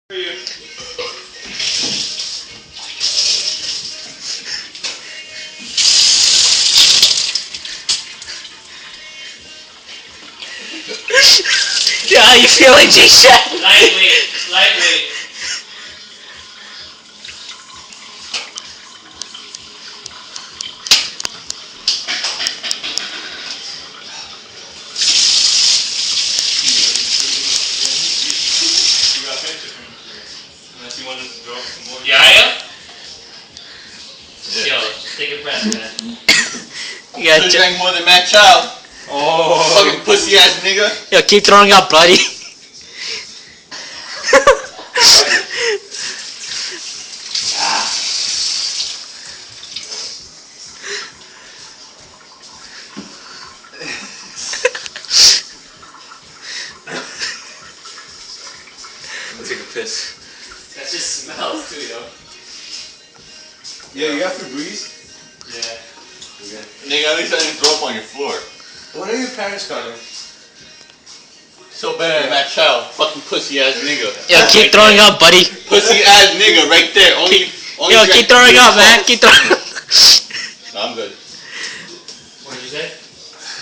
Yeah, how you feeling, G-Shaq? Lightweight. Unless you want us to drop some more. Yeah. Yo, take a breath, man. You got drank more than Matt Child. Oh. Fucking pussy ass nigga. Yo, keep throwing up, buddy. I'm gonna take a piss. That just smells too, yo. Yeah, you have to breathe? Yeah. Okay. Nigga, at least I didn't throw up on your floor. When are your parents coming? So better than Matt Child. Fucking pussy ass nigga. Yo, keep throwing up, buddy. Pussy ass nigga right there. Only Yo, keep throwing up, man. Keep throwing up. No, I'm good. What did you say?